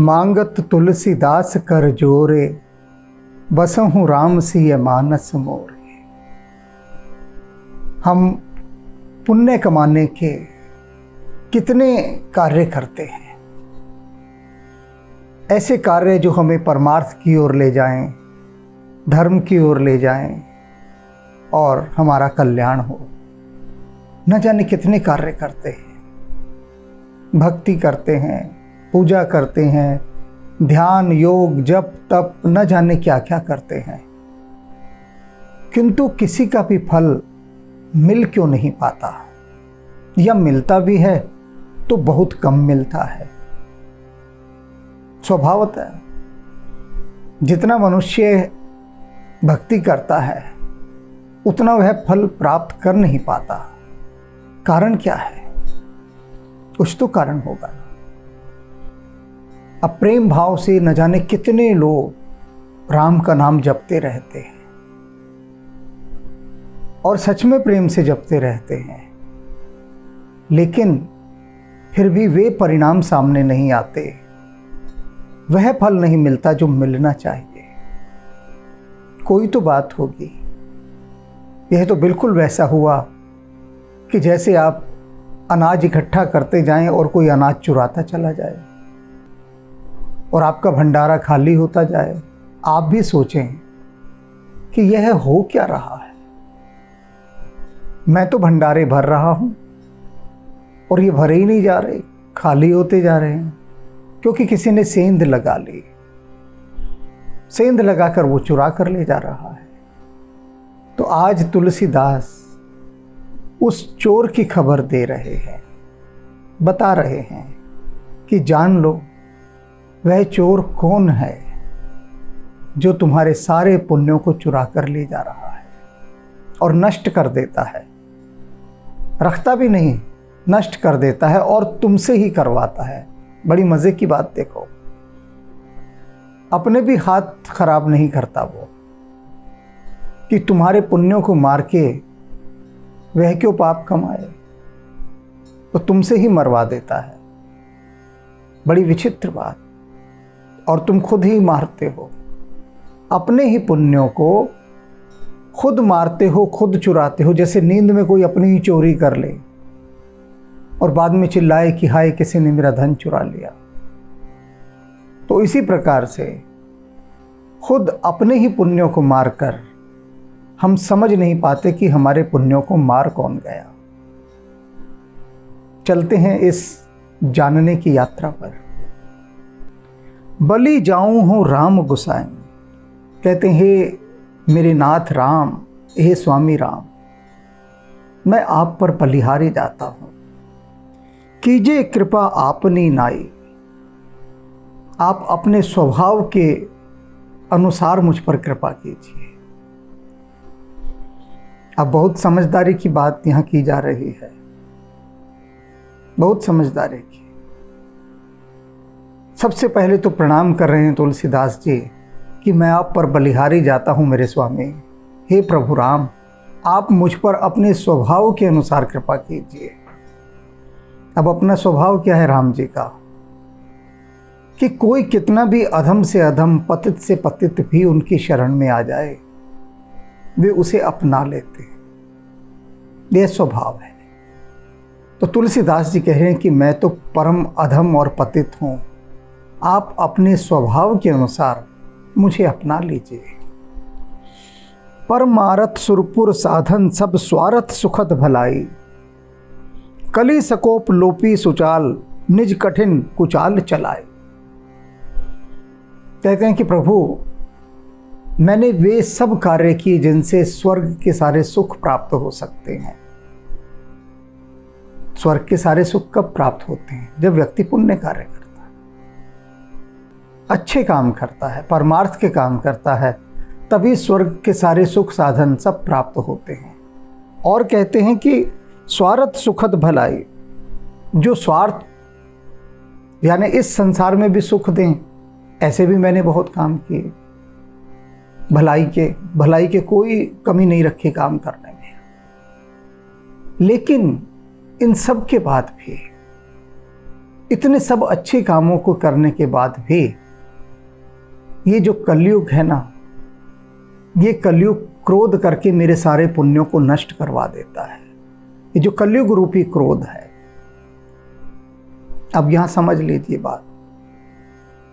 मांगत तुलसीदास कर जोरे, बसहु राम सिय मानस मोरे। हम पुण्य कमाने के कितने कार्य करते हैं, ऐसे कार्य जो हमें परमार्थ की ओर ले जाएं, धर्म की ओर ले जाएं और हमारा कल्याण हो। न जाने कितने कार्य करते हैं, भक्ति करते हैं, पूजा करते हैं, ध्यान, योग, जप, तप, न जाने क्या क्या करते हैं, किंतु किसी का भी फल मिल क्यों नहीं पाता, या मिलता भी है तो बहुत कम मिलता है। स्वभावतः जितना मनुष्य भक्ति करता है उतना वह फल प्राप्त कर नहीं पाता। कारण क्या है? कुछ तो कारण होगा। अब प्रेम भाव से न जाने कितने लोग राम का नाम जपते रहते हैं और सच में प्रेम से जपते रहते हैं, लेकिन फिर भी वे परिणाम सामने नहीं आते, वह फल नहीं मिलता जो मिलना चाहिए। कोई तो बात होगी। यह तो बिल्कुल वैसा हुआ कि जैसे आप अनाज इकट्ठा करते जाएं और कोई अनाज चुराता चला जाए और आपका भंडारा खाली होता जाए। आप भी सोचें कि यह हो क्या रहा है। मैं तो भंडारे भर रहा हूं और ये भरे ही नहीं जा रहे, खाली होते जा रहे हैं, क्योंकि किसी ने सेंध लगा ली। सेंध लगाकर वो चुरा कर ले जा रहा है। तो आज तुलसीदास उस चोर की खबर दे रहे हैं, बता रहे हैं कि जान लो वह चोर कौन है जो तुम्हारे सारे पुण्यों को चुरा कर ले जा रहा है और नष्ट कर देता है। रखता भी नहीं, नष्ट कर देता है और तुमसे ही करवाता है। बड़ी मजे की बात देखो, अपने भी हाथ खराब नहीं करता वो कि तुम्हारे पुण्यों को मार के वह क्यों पाप कमाए, तो तुमसे ही मरवा देता है। बड़ी विचित्र बात। और तुम खुद ही मारते हो, अपने ही पुण्यों को खुद मारते हो, खुद चुराते हो। जैसे नींद में कोई अपनी ही चोरी कर ले और बाद में चिल्लाए कि हाय किसी ने मेरा धन चुरा लिया। तो इसी प्रकार से खुद अपने ही पुण्यों को मारकर हम समझ नहीं पाते कि हमारे पुण्यों को मार कौन गया। चलते हैं इस जानने की यात्रा पर। बलि जाऊं हूं राम गुसाई, कहते हैं मेरे नाथ राम, हे स्वामी राम, मैं आप पर बलिहारी जाता हूं, कीजिए कृपा आपनी नाई। आप अपने स्वभाव के अनुसार मुझ पर कृपा कीजिए। अब बहुत समझदारी की बात यहां की जा रही है, बहुत समझदारी की। सबसे पहले तो प्रणाम कर रहे हैं तुलसीदास जी कि मैं आप पर बलिहारी जाता हूं मेरे स्वामी। हे प्रभु राम, आप मुझ पर अपने स्वभाव के अनुसार कृपा कीजिए। अब अपना स्वभाव क्या है राम जी का कि कोई कितना भी अधम से अधम, पतित से पतित भी उनकी शरण में आ जाए, वे उसे अपना लेते हैं। यह स्वभाव है। तो तुलसीदास जी कह रहे हैं कि मैं तो परम अधम और पतित हूं, आप अपने स्वभाव के अनुसार मुझे अपना लीजिए। परमारथ सुरपुर साधन सब स्वार्थ सुखद भलाई, कली सकोप लोपी सुचाल निज कठिन कुचाल चलाए। कहते हैं कि प्रभु मैंने वे सब कार्य किए जिनसे स्वर्ग के सारे सुख प्राप्त हो सकते हैं। स्वर्ग के सारे सुख कब प्राप्त होते हैं? जब व्यक्ति पुण्य कार्य करता है, अच्छे काम करता है, परमार्थ के काम करता है, तभी स्वर्ग के सारे सुख साधन सब प्राप्त होते हैं। और कहते हैं कि स्वार्थ सुखद भलाई, जो स्वार्थ यानी इस संसार में भी सुख दें, ऐसे भी मैंने बहुत काम किए। भलाई के कोई कमी नहीं रखी काम करने में। लेकिन इन सब के बाद भी इतने सब अच्छे कामों को करने के बाद भी ये जो कलयुग है ना, ये कलयुग क्रोध करके मेरे सारे पुण्यों को नष्ट करवा देता है। ये जो कलयुग रूपी क्रोध है, अब यहां समझ लीजिए बात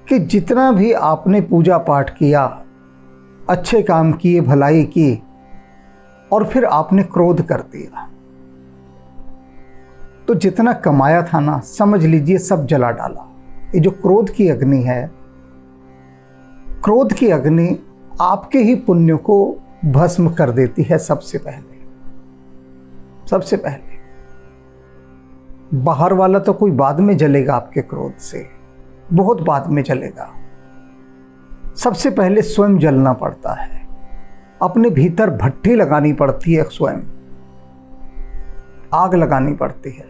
कि जितना भी आपने पूजा पाठ किया, अच्छे काम किए, भलाई की, और फिर आपने क्रोध कर दिया, तो जितना कमाया था ना, समझ लीजिए सब जला डाला। ये जो क्रोध की अग्नि है, क्रोध की अग्नि आपके ही पुण्य को भस्म कर देती है। सबसे पहले बाहर वाला तो कोई बाद में जलेगा, आपके क्रोध से बहुत बाद में जलेगा। सबसे पहले स्वयं जलना पड़ता है, अपने भीतर भट्ठी लगानी पड़ती है, स्वयं आग लगानी पड़ती है।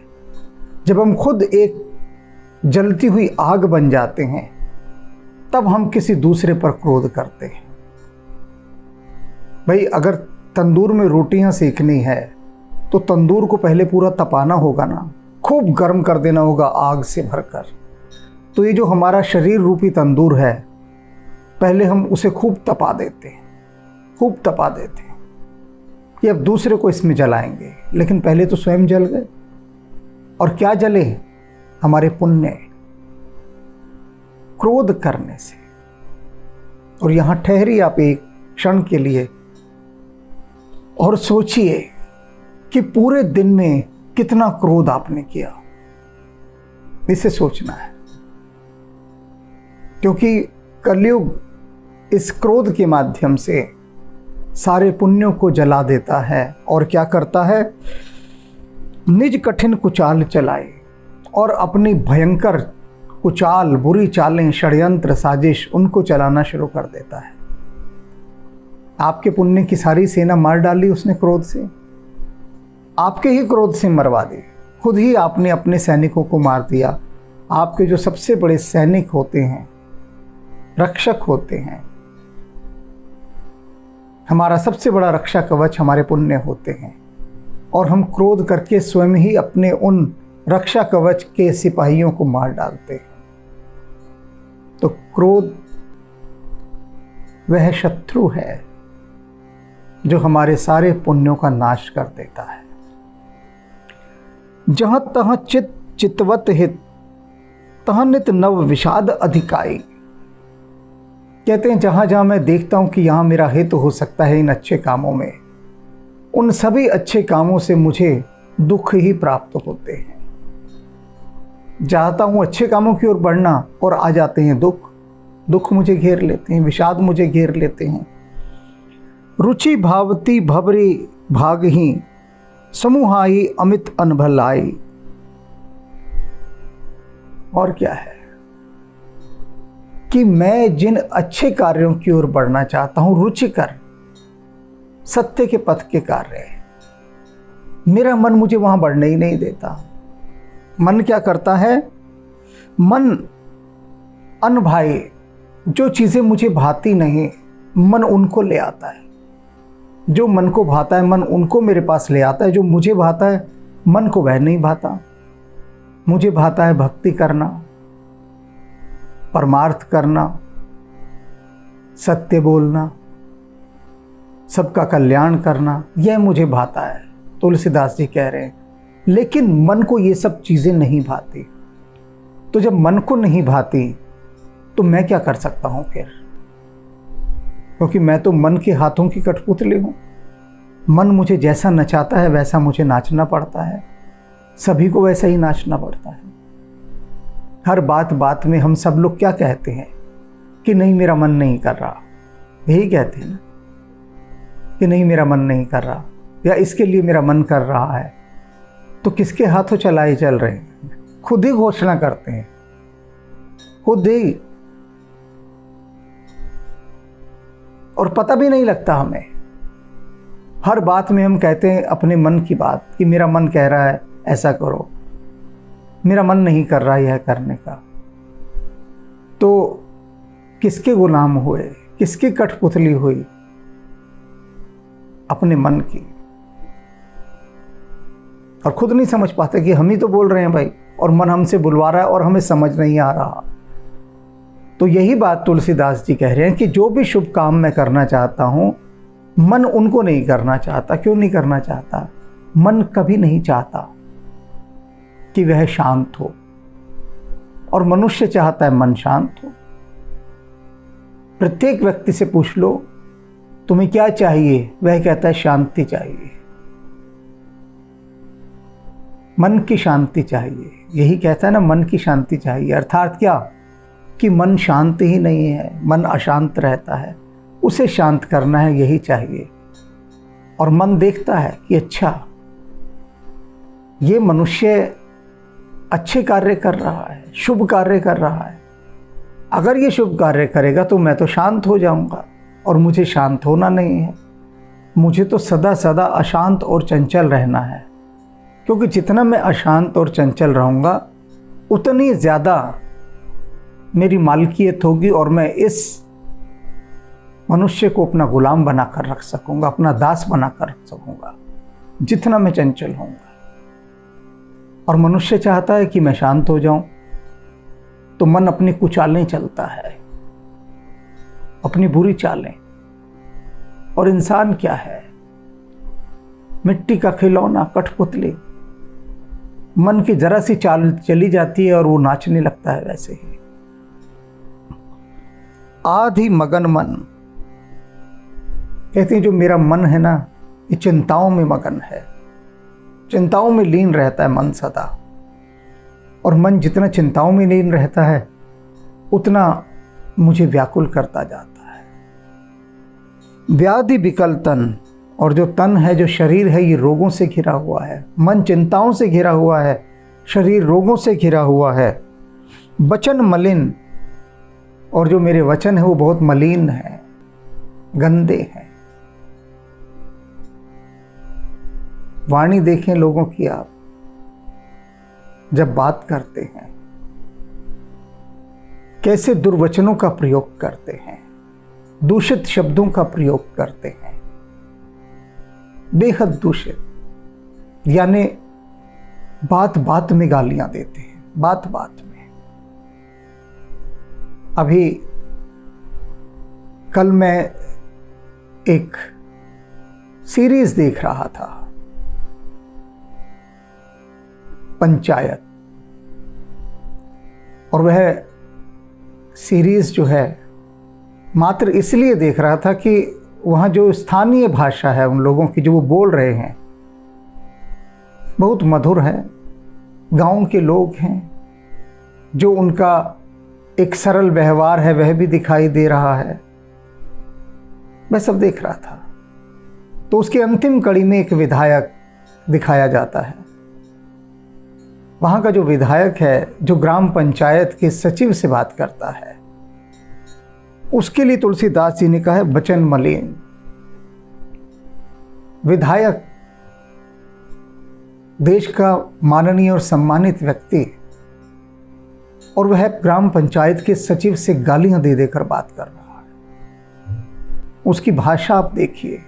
जब हम खुद एक जलती हुई आग बन जाते हैं, तब हम किसी दूसरे पर क्रोध करते हैं। भाई, अगर तंदूर में रोटियां सेकनी है तो तंदूर को पहले पूरा तपाना होगा ना, खूब गर्म कर देना होगा आग से भरकर। तो ये जो हमारा शरीर रूपी तंदूर है, पहले हम उसे खूब तपा देते हैं कि अब दूसरे को इसमें जलाएंगे, लेकिन पहले तो स्वयं जल गए। और क्या जले? हमारे पुण्य, क्रोध करने से। और यहां ठहरिए आप एक क्षण के लिए और सोचिए कि पूरे दिन में कितना क्रोध आपने किया। इसे सोचना है, क्योंकि कलयुग इस क्रोध के माध्यम से सारे पुण्यों को जला देता है। और क्या करता है? निज कठिन कुचाल चलाए, और अपनी भयंकर कुचाल, बुरी चालें, षड्यंत्र, साजिश, उनको चलाना शुरू कर देता है। आपके पुण्य की सारी सेना मार डाली उसने क्रोध से, आपके ही क्रोध से मरवा दी। खुद ही आपने अपने सैनिकों को मार दिया। आपके जो सबसे बड़े सैनिक होते हैं, रक्षक होते हैं, हमारा सबसे बड़ा रक्षा कवच हमारे पुण्य होते हैं, और हम क्रोध करके स्वयं ही अपने उन रक्षा कवच के सिपाहियों को मार डालते हैं। तो क्रोध वह शत्रु है जो हमारे सारे पुण्यों का नाश कर देता है। जहां तहां चित चितवत हित, तहां नित नव विषाद अधिकाई। कहते हैं जहां जहां मैं देखता हूं कि यहां मेरा हित हो सकता है इन अच्छे कामों में, उन सभी अच्छे कामों से मुझे दुख ही प्राप्त होते हैं। चाहता हूं अच्छे कामों की ओर बढ़ना, और आ जाते हैं दुख मुझे घेर लेते हैं, विषाद मुझे घेर लेते हैं। रुचि भावती भवरी भागही, समूहाई अमित अनभलाई। और क्या है कि मैं जिन अच्छे कार्यों की ओर बढ़ना चाहता हूं, रुचिकर सत्य के पथ के कार्य, मेरा मन मुझे वहां बढ़ने ही नहीं देता। मन क्या करता है? मन अनभाई, जो चीजें मुझे भाती नहीं, मन उनको ले आता है। जो मन को भाता है, मन उनको मेरे पास ले आता है। जो मुझे भाता है, मन को वह नहीं भाता। मुझे भाता है भक्ति करना, परमार्थ करना, सत्य बोलना, सबका कल्याण करना, यह मुझे भाता है। तुलसीदास जी कह रहे हैं, लेकिन मन को ये सब चीजें नहीं भाती। तो जब मन को नहीं भाती तो मैं क्या कर सकता हूं फिर? क्योंकि मैं तो मन के हाथों की कठपुतली हूं। मन मुझे जैसा नचाता है वैसा मुझे नाचना पड़ता है, सभी को वैसा ही नाचना पड़ता है। हर बात में हम सब लोग क्या कहते हैं कि नहीं मेरा मन नहीं कर रहा, यही कहते हैं ना कि नहीं मेरा मन नहीं कर रहा, या इसके लिए मेरा मन कर रहा है। तो किसके हाथों चलाए चल रहे हैं? खुद ही घोषणा करते हैं, खुद ही, और पता भी नहीं लगता हमें। हर बात में हम कहते हैं अपने मन की बात कि मेरा मन कह रहा है ऐसा करो, मेरा मन नहीं कर रहा यह करने का। तो किसके गुलाम हुए, किसकी कठपुतली हुई? अपने मन की। और खुद नहीं समझ पाते कि हम ही तो बोल रहे हैं भाई, और मन हमसे बुलवा रहा है और हमें समझ नहीं आ रहा। तो यही बात तुलसीदास जी कह रहे हैं कि जो भी शुभ काम मैं करना चाहता हूँ, मन उनको नहीं करना चाहता। क्यों नहीं करना चाहता? मन कभी नहीं चाहता कि वह शांत हो, और मनुष्य चाहता है मन शांत हो। प्रत्येक व्यक्ति से पूछ लो तुम्हें क्या चाहिए, वह कहता है शांति चाहिए, मन की शांति चाहिए। यही कहता है ना, मन की शांति चाहिए। अर्थात क्या कि मन शांत ही नहीं है, मन अशांत रहता है, उसे शांत करना है, यही चाहिए। और मन देखता है कि अच्छा ये मनुष्य अच्छे कार्य कर रहा है, शुभ कार्य कर रहा है, अगर ये शुभ कार्य करेगा तो मैं तो शांत हो जाऊंगा, और मुझे शांत होना नहीं है। मुझे तो सदा सदा अशांत और चंचल रहना है, क्योंकि जितना मैं अशांत और चंचल रहूंगा उतनी ज़्यादा मेरी मालकियत होगी, और मैं इस मनुष्य को अपना गुलाम बनाकर रख सकूंगा, अपना दास बनाकर रख सकूंगा, जितना मैं चंचल होऊंगा। और मनुष्य चाहता है कि मैं शांत हो जाऊं, तो मन अपनी कुचालें चलता है, अपनी बुरी चालें। और इंसान क्या है? मिट्टी का खिलौना, कठपुतली। मन की जरा सी चाल चली जाती है और वो नाचने लगता है। वैसे ही आधी मगन मन, कहते हैं जो मेरा मन है ना, ये चिंताओं में मगन है, चिंताओं में लीन रहता है मन सदा। और मन जितना चिंताओं में लीन रहता है उतना मुझे व्याकुल करता जाता है। व्याधि विकल तन, और जो तन है, जो शरीर है, ये रोगों से घिरा हुआ है। मन चिंताओं से घिरा हुआ है, शरीर रोगों से घिरा हुआ है। वचन मलिन, और जो मेरे वचन है वो बहुत मलिन है, गंदे हैं। वाणी देखें लोगों की आप, जब बात करते हैं कैसे दुर्वचनों का प्रयोग करते हैं, दूषित शब्दों का प्रयोग करते हैं, बेहद दूषित, यानी बात बात में गालियां देते हैं, बात बात में। अभी कल मैं एक सीरीज देख रहा था, पंचायत, और वह सीरीज जो है मात्र इसलिए देख रहा था कि वहाँ जो स्थानीय भाषा है उन लोगों की, जो वो बोल रहे हैं, बहुत मधुर है। गांव के लोग हैं, जो उनका एक सरल व्यवहार है वह भी दिखाई दे रहा है। मैं सब देख रहा था। तो उसकी अंतिम कड़ी में एक विधायक दिखाया जाता है। वहाँ का जो विधायक है, जो ग्राम पंचायत के सचिव से बात करता है, उसके लिए तुलसीदास जी ने कहा है वचन मलिन। विधायक देश का माननीय और सम्मानित व्यक्ति, और वह ग्राम पंचायत के सचिव से गालियां दे देकर बात कर रहा है। उसकी भाषा आप देखिए।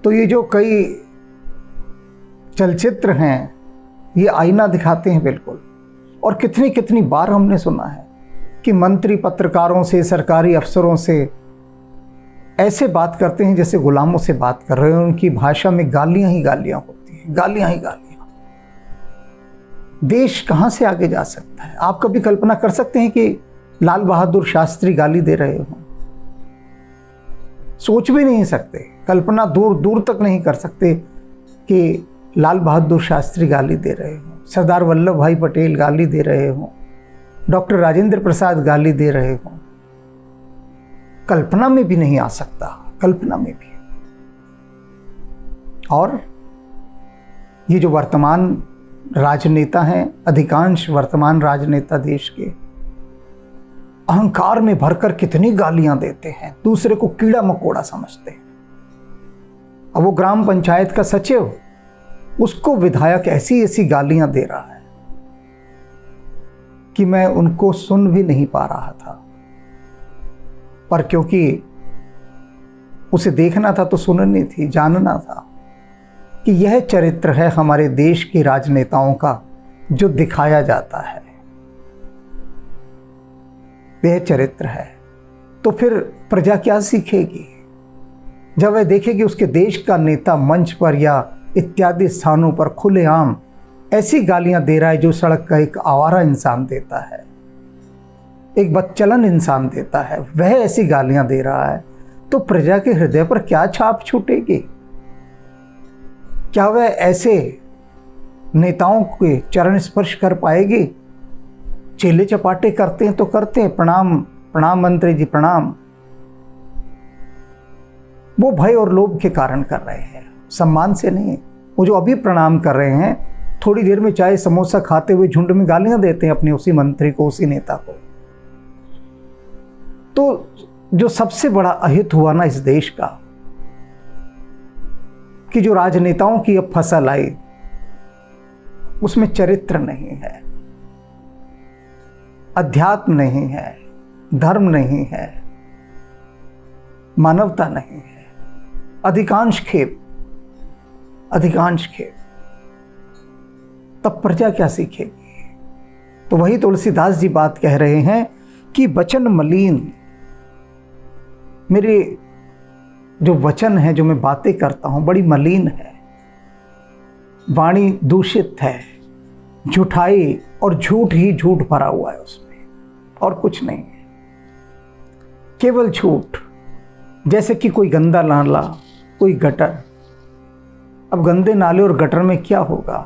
तो ये जो कई चलचित्र हैं, ये आईना दिखाते हैं बिल्कुल। और कितनी कितनी बार हमने सुना है कि मंत्री पत्रकारों से, सरकारी अफसरों से ऐसे बात करते हैं जैसे गुलामों से बात कर रहे हैं। उनकी भाषा में गालियां ही गालियां होती हैं, गालियां ही गालियां। देश कहां से आगे जा सकता है? आप कभी कल्पना कर सकते हैं कि लाल बहादुर शास्त्री गाली दे रहे हों? सोच भी नहीं सकते, कल्पना दूर दूर तक नहीं कर सकते कि लाल बहादुर शास्त्री गाली दे रहे हों, सरदार वल्लभ भाई पटेल गाली दे रहे हों, डॉक्टर राजेंद्र प्रसाद गाली दे रहे हों। कल्पना में भी नहीं आ सकता, कल्पना में भी। और ये जो वर्तमान राजनेता हैं, अधिकांश वर्तमान राजनेता देश के अहंकार में भरकर कितनी गालियां देते हैं, दूसरे को कीड़ा मकोड़ा समझते हैं। अब वो ग्राम पंचायत का सचिव, उसको विधायक ऐसी ऐसी गालियां दे रहा है कि मैं उनको सुन भी नहीं पा रहा था। पर क्योंकि उसे देखना था तो सुननी थी, जानना था कि यह चरित्र है हमारे देश के राजनेताओं का, जो दिखाया जाता है वह चरित्र है, तो फिर प्रजा क्या सीखेगी? जब वह देखेगी उसके देश का नेता मंच पर या इत्यादि स्थानों पर खुलेआम ऐसी गालियां दे रहा है जो सड़क का एक आवारा इंसान देता है, एक बदचलन इंसान देता है, वह ऐसी गालियां दे रहा है, तो प्रजा के हृदय पर क्या छाप छूटेगी? क्या वह ऐसे नेताओं के चरण स्पर्श कर पाएगी? चेले चपाटे करते हैं तो करते हैं, प्रणाम प्रणाम मंत्री जी प्रणाम, वो भय और लोभ के कारण कर रहे हैं, सम्मान से नहीं। वो जो अभी प्रणाम कर रहे हैं, थोड़ी देर में चाय समोसा खाते हुए झुंड में गालियां देते हैं अपने उसी मंत्री को, उसी नेता को। तो जो सबसे बड़ा अहित हुआ ना इस देश का, कि जो राजनेताओं की अब फसल आई, उसमें चरित्र नहीं है, अध्यात्म नहीं है, धर्म नहीं है, मानवता नहीं है, अधिकांश खेप। तब प्रजा क्या सीखेगी? तो वही तुलसीदास जी बात कह रहे हैं कि वचन मलिन, मेरे जो वचन है, जो मैं बातें करता हूं, बड़ी मलिन है, वाणी दूषित है, झूठाई और झूठ ही झूठ भरा हुआ है उसमें, और कुछ नहीं है, केवल झूठ। जैसे कि कोई गंदा नाला, कोई गटर। अब गंदे नाले और गटर में क्या होगा?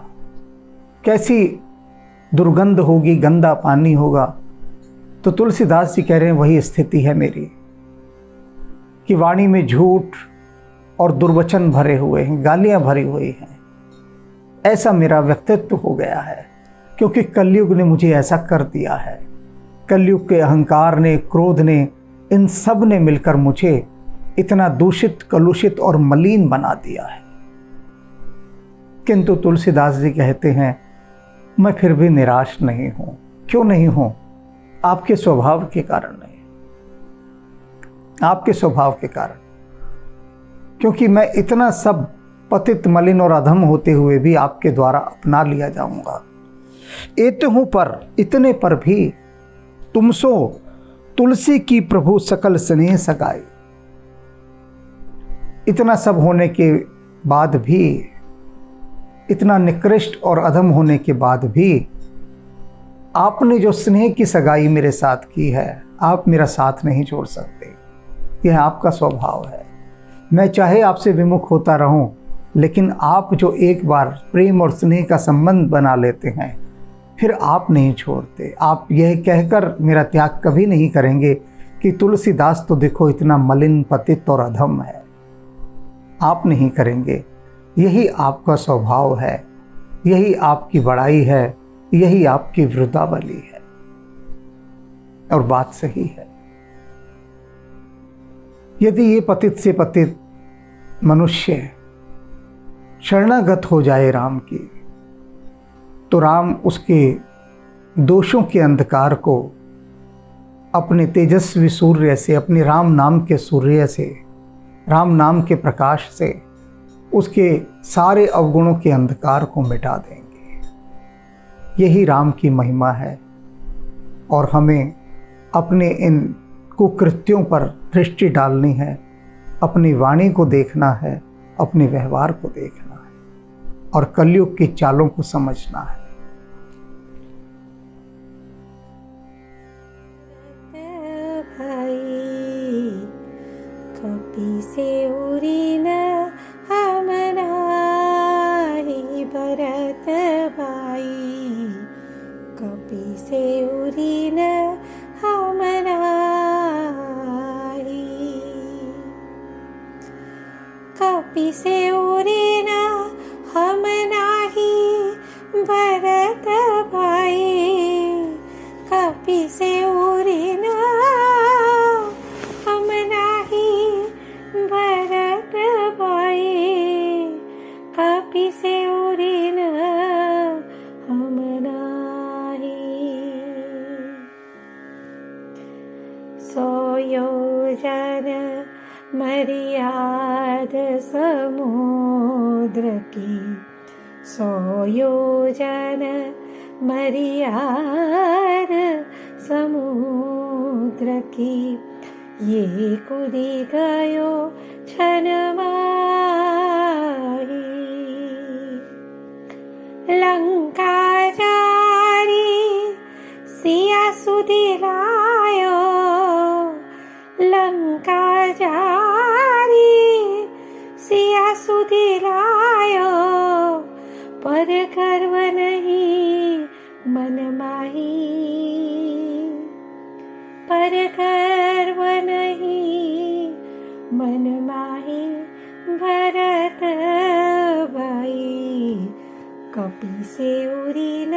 कैसी दुर्गंध होगी, गंदा पानी होगा। तो तुलसीदास जी कह रहे हैं वही स्थिति है मेरी, कि वाणी में झूठ और दुर्वचन भरे हुए हैं, गालियां भरी हुई हैं। ऐसा मेरा व्यक्तित्व हो गया है, क्योंकि कलयुग ने मुझे ऐसा कर दिया है। कलयुग के अहंकार ने, क्रोध ने, इन सब ने मिलकर मुझे इतना दूषित, कलुषित और मलिन बना दिया है। किंतु तुलसीदास जी कहते हैं मैं फिर भी निराश नहीं हूं। क्यों नहीं हूं? आपके स्वभाव के कारण नहीं, आपके स्वभाव के कारण। क्योंकि मैं इतना सब पतित, मलिन और अधम होते हुए भी आपके द्वारा अपना लिया जाऊंगा। एतहु पर, इतने पर भी तुमसो तुलसी की प्रभु सकल स्नेह सगाई। इतना सब होने के बाद भी, इतना निकृष्ट और अधम होने के बाद भी आपने जो स्नेह की सगाई मेरे साथ की है, आप मेरा साथ नहीं छोड़ सकते। यह आपका स्वभाव है। मैं चाहे आपसे विमुख होता रहूं, लेकिन आप जो एक बार प्रेम और स्नेह का संबंध बना लेते हैं, फिर आप नहीं छोड़ते। आप यह कहकर मेरा त्याग कभी नहीं करेंगे कि तुलसीदास तो देखो इतना मलिन, पतित और अधम है। आप नहीं करेंगे। यही आपका स्वभाव है, यही आपकी बड़ाई है, यही आपकी वृद्धावली है। और बात सही है। यदि ये पतित से पतित मनुष्य शरणागत हो जाए राम की, तो राम उसके दोषों के अंधकार को अपने तेजस्वी सूर्य से, अपने राम नाम के सूर्य से, राम नाम के प्रकाश से उसके सारे अवगुणों के अंधकार को मिटा देंगे। यही राम की महिमा है। और हमें अपने इन कुकृत्यों पर दृष्टि डालनी है, अपनी वाणी को देखना है, अपने व्यवहार को देखना है, और कलयुग की चालों को समझना है। कपि से उरी न हमनाहि भरत भाई, कपि से उरी न हमनाहि, कपि से उरी न हमनाहि भरत भाई, कपि से उरी न कपि से उरी न हमनाहि। सौ योजन मर्याद समुद्र की, सौ योजन मरियार समुद्र की ये कूदी गयो छन माही लंका जारी सिया सुधी लायो लंका जारी सिया सुधी लायो पर गर्व नहीं मन माही पर गर्व नहीं मन माही भरत भाई कपि से उरी न